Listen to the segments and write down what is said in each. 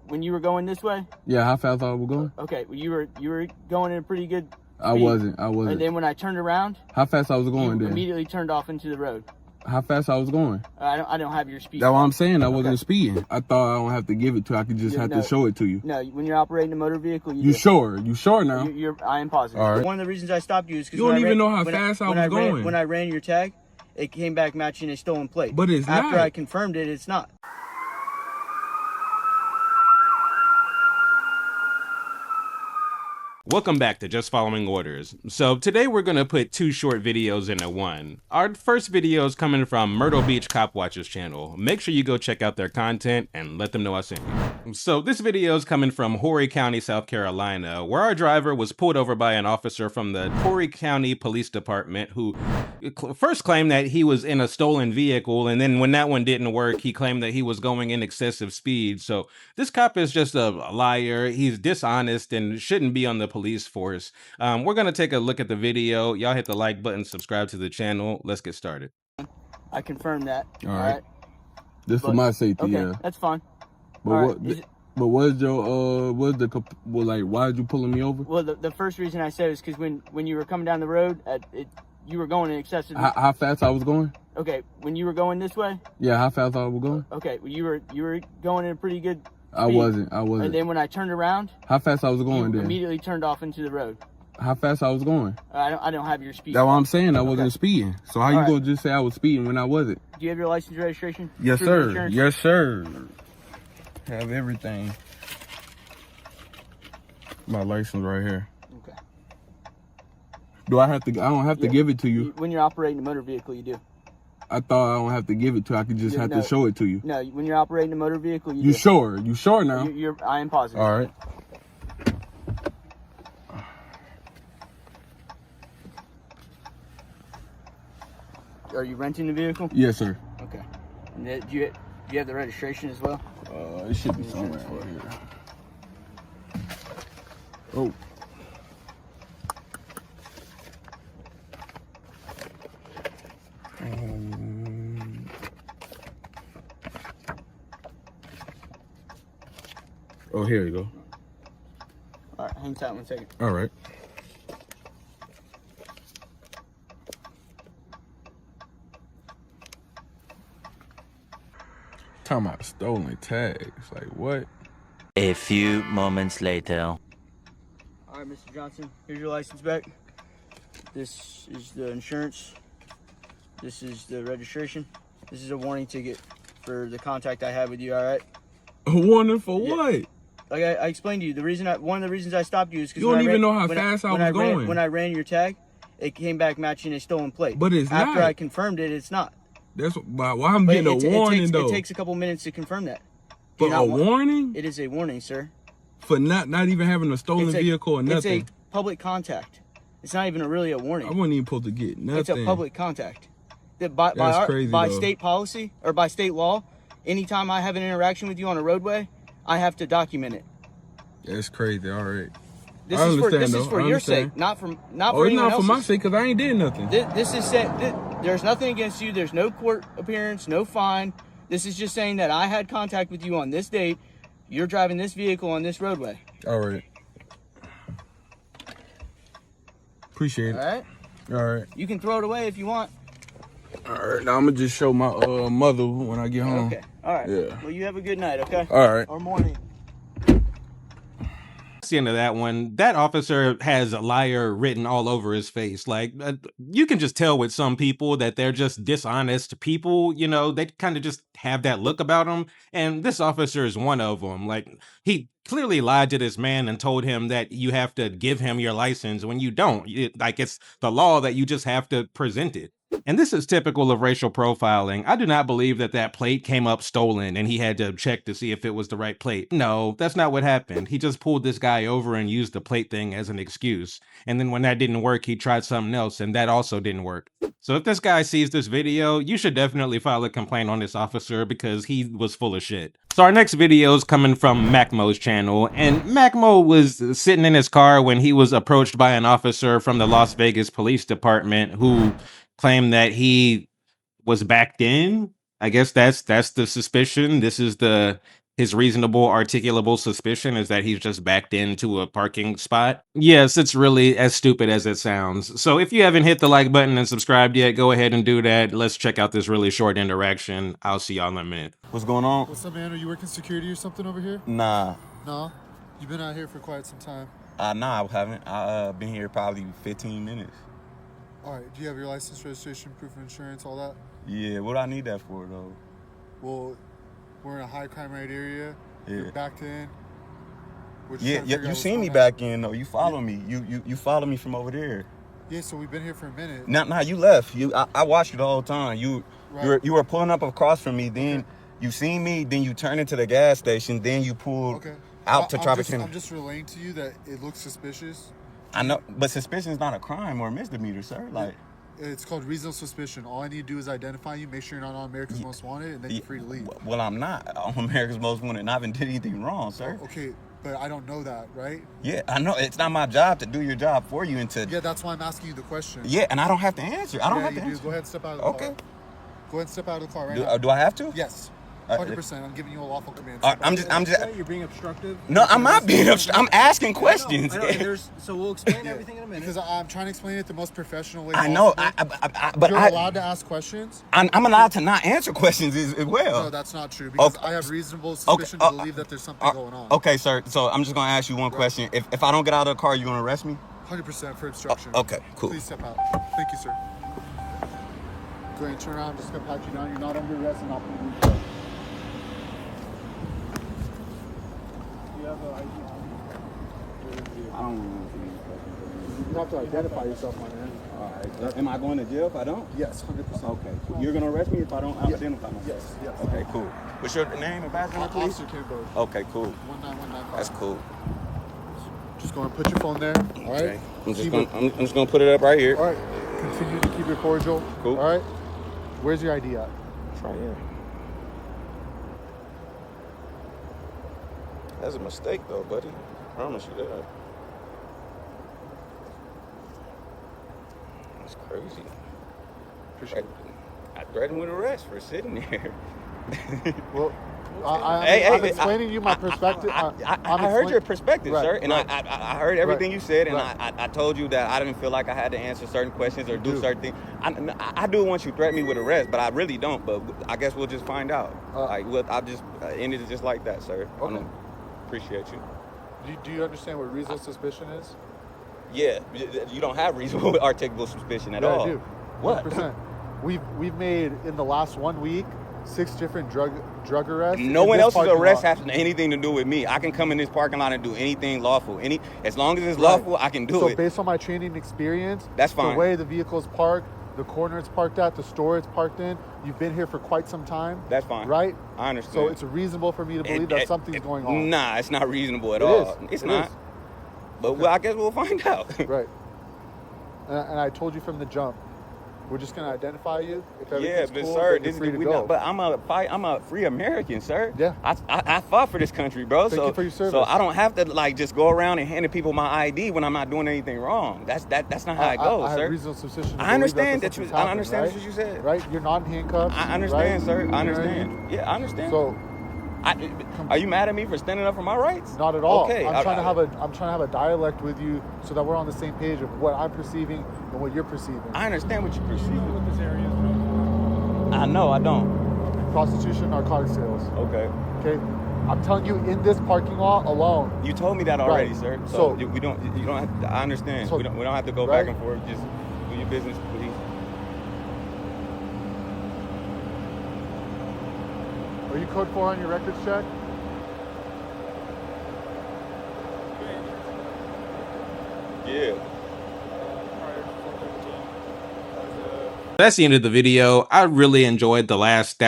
when you were going this way? Yeah, how fast I was going? Okay, well, you were going in a pretty good speed. I wasn't. And then when I turned around, how fast I was going you then? immediately turned off into the road. How fast I was going? I don't have your speed. That's what I'm saying. I wasn't speeding. I thought I don't have to give it to you. I could just have to show it to you. No, when you're operating a motor vehicle, you sure? You sure now? I am positive. All right. One of the reasons I stopped you is because you don't even know how fast I was going. When I ran your tag, it came back matching a stolen plate. But it's not. After I confirmed it, it's not. Welcome back to Just Following Orders. So today we're going to put two short videos into one. Our first video is coming from Myrtle Beach Cop Watchers channel. Make sure you go check out their content and let them know I sent you. So this video is coming from Horry County, South Carolina, where our driver was pulled over by an officer from the Horry County Police Department who first claimed that he was in a stolen vehicle, and then when that one didn't work, he claimed that he was going in excessive speed. So this cop is just a liar. He's dishonest and shouldn't be on the police force. We're going to take a look at the video. Y'all hit the like button, subscribe to the channel. Let's get started. I confirmed that. All right. Just for my safety, okay, yeah. That's fine. But what's your why did you pulling me over? Well, the first reason I said is because when you were coming down the road, you were going in excessive. How fast I was going? Okay, when you were going this way. Yeah, how fast I was going? Okay, well, you were going in a pretty good speed. I wasn't. And then when I turned around, how fast I was going then? Immediately turned off into the road. How fast I was going? I don't have your speed. That's what I'm saying. I wasn't speeding. So how you gonna just say I was speeding when I wasn't? Do you have your license and registration? Yes, sir. Yes, sir. Have everything. My license right here. Okay. Do I have to? I don't have to give it to you. When you're operating a motor vehicle, you do. I thought I don't have to give it to you. I could just have to show it to you. No, when you're operating a motor vehicle, you do. You sure? You sure now? I am positive. All right. Are you renting the vehicle? Yes, sir. Okay. And do you have the registration as well? It should be somewhere right here. Oh. Oh, here you go. All right, hang tight 1 second. All right. Talking about stolen tags. Like, what? A few moments later. All right, Mr. Johnson, here's your license back. This is the insurance. This is the registration. This is a warning ticket for the contact I had with you, all right? A warning for what? Like I explained to you, one of the reasons I stopped you is because you don't even know how fast I was going. When I ran your tag, it came back matching a stolen plate. But it's not. After I confirmed it, it's not. That's why I'm getting a warning, though. It takes a couple minutes to confirm that. But a warning? It is a warning, sir. For not even having a stolen vehicle or nothing? It's a public contact. It's not even really a warning. I wasn't even supposed to get nothing. It's a public contact. By state policy or by state law, anytime I have an interaction with you on a roadway, I have to document it. That's crazy. All right. This is for your sake, not for anyone else's. It's not for my sake because I ain't did nothing. This is there's nothing against you. There's no court appearance, no fine. This is just saying that I had contact with you on this date. You're driving this vehicle on this roadway. All right. Appreciate it. All right. All right. You can throw it away if you want. All right. Now I'm gonna just show my mother when I get home. Okay. All right. Yeah. Well, you have a good night. Okay. All right. Or morning. That's the end of that one. That officer has a liar written all over his face. Like, you can just tell with some people that they're just dishonest people. You know, they kind of just have that look about them. And this officer is one of them. Like, he clearly lied to this man and told him that you have to give him your license when you don't. It's the law that you just have to present it. And this is typical of racial profiling. I do not believe that plate came up stolen and he had to check to see if it was the right plate. No, that's not what happened. He just pulled this guy over and used the plate thing as an excuse. And then when that didn't work, he tried something else and that also didn't work. So if this guy sees this video, you should definitely file a complaint on this officer because he was full of shit. So our next video is coming from Macmo's channel, and Macmo was sitting in his car when he was approached by an officer from the Las Vegas Police Department who claimed that he was backed in. I guess that's the suspicion. This is the His reasonable articulable suspicion is that he's just backed into a parking spot. Yes, it's really as stupid as it sounds. So if you haven't hit the like button and subscribed yet, go ahead and do that. Let's check out this really short interaction. I'll see y'all in a minute. What's going on? What's up, man? Are you working security or something over here? Nah. No? You've been out here for quite some time. Nah, I haven't. I been here probably 15 minutes. All right. Do you have your license, registration, proof of insurance, all that? Yeah, what do I need that for, though? Well, we're in a high crime rate area. Yeah. You're backed in. Yeah, you seen me back in, though. You follow me. You follow me from over there. Yeah, so we've been here for a minute. Nah, you left. I watched you the whole time. You were pulling up across from me, then you seen me, then you turned into the gas station, then you pulled out to traffic. I'm just relaying to you that it looks suspicious. I know, but suspicion is not a crime or a misdemeanor, sir. Like, it's called reasonable suspicion. All I need to do is identify you, make sure you're not on America's Most Wanted, and then you're free to leave. Well, I'm not on America's Most Wanted, and I haven't did anything wrong, sir. Okay, but I don't know that, right? Yeah, I know. It's not my job to do your job for you and to... Yeah, that's why I'm asking you the question. Yeah, and I don't have to answer. I don't have to answer. Go ahead and step out of the car. Okay. Go ahead and step out of the car right now. Do I have to? Yes. 100%. I'm giving you a lawful command. I'm just. You're being obstructive. No, I'm not being obstructive. I'm asking questions. I know. So we'll explain everything in a minute. Because I'm trying to explain it the most professional way. I know. But you're allowed to ask questions. I'm allowed to not answer questions as well. No, that's not true. Because I have reasonable suspicion to believe that there's something going on. Okay, sir. So I'm just gonna ask you one question. If I don't get out of the car, you gonna arrest me? 100% for obstruction. Okay, cool. Please step out. Thank you, sir. Go ahead and turn around. I'm just gonna pat you down. You're not under arrest and not being reached. I don't want to answer questions. You have to identify yourself, my man. All right. Am I going to jail if I don't? Yes, 100%. Okay. You're going to arrest me if I don't identify myself? Yes. Okay, cool. What's your name and background, please? Officer Kimbo. Okay, cool. 19195. That's cool. Just go and put your phone there. All right. Okay. I'm just going to put it up right here. All right. Continue to keep it cordial. Cool. All right. Where's your ID at? It's right here. That's a mistake, though, buddy. I promise you that. That's crazy. I threatened with arrest for sitting there. Well, I'm explaining you my perspective. I heard your perspective, right, sir, and right. I heard everything you said, and right. I told you that I didn't feel like I had to answer certain questions or do certain things. I do once you threaten me with arrest, but I really don't. But I guess we'll just find out. I'll just end it just like that, sir. Okay. Appreciate you. Do you understand what reasonable suspicion is? Yeah, you don't have reasonable articulable suspicion at all. I do. What? 100%. We've made in the last 1 week 6 different drug arrests. No one else's arrest has anything to do with me. I can come in this parking lot and do anything lawful. As long as it's lawful, I can do it. So based on my training experience, that's fine. The way the vehicle is parked, the corner it's parked at, the store it's parked in, you've been here for quite some time. That's fine. Right? I understand. So it's reasonable for me to believe that something's going on. Nah, it's not reasonable at all. It's not. But well, I guess we'll find out. Right. And I told you from the jump, we're just gonna identify you. If everything's cool, sir, you're free to go. But I'm a free American, sir. Yeah. I fought for this country, bro. Thank you for your service. So I don't have to just go around and handing people my ID when I'm not doing anything wrong. That's not how it goes, I sir. have reasonable suspicion. I understand that I understand what you said. Right? You're not in handcuffs. I understand, right? sir. I understand. Yeah, I understand. So, are you mad at me for standing up for my rights? Not at all. Okay. I'm trying to have a dialect with you so that we're on the same page of what I'm perceiving and what you're perceiving. I understand what you're perceiving. What this area is. I know. I don't. Prostitution, narcotic sales. Okay. Okay. I'm telling you, in this parking lot alone. You told me that already, right. sir. So we don't. You don't. Have to, I understand. So, we don't have to go right? back and forth. Just do your business, please. Are you code 4 on your records check? Yeah. That's the end of the video. I really enjoyed that last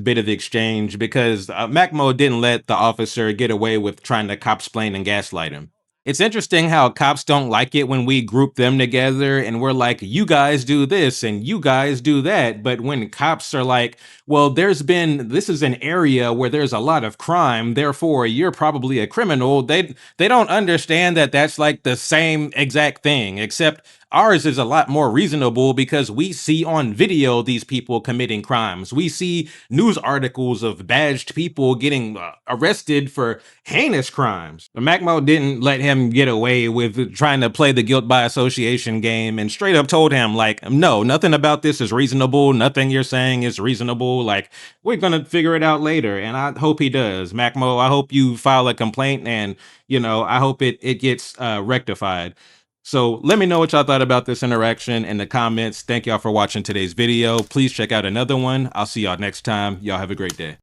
bit of the exchange because Macmo didn't let the officer get away with trying to cop-splain and gaslight him. It's interesting how cops don't like it when we group them together and we're like, you guys do this and you guys do that. But when cops are like, well, this is an area where there's a lot of crime, therefore you're probably a criminal. They don't understand that that's like the same exact thing, except ours is a lot more reasonable because we see on video these people committing crimes. We see news articles of badged people getting arrested for heinous crimes. Macmo didn't let him get away with trying to play the guilt by association game and straight up told him, like, no, nothing about this is reasonable. Nothing you're saying is reasonable. Like, we're going to figure it out later. And I hope he does. Macmo, I hope you file a complaint and, I hope it gets rectified. So let me know what y'all thought about this interaction in the comments. Thank y'all for watching today's video. Please check out another one. I'll see y'all next time. Y'all have a great day.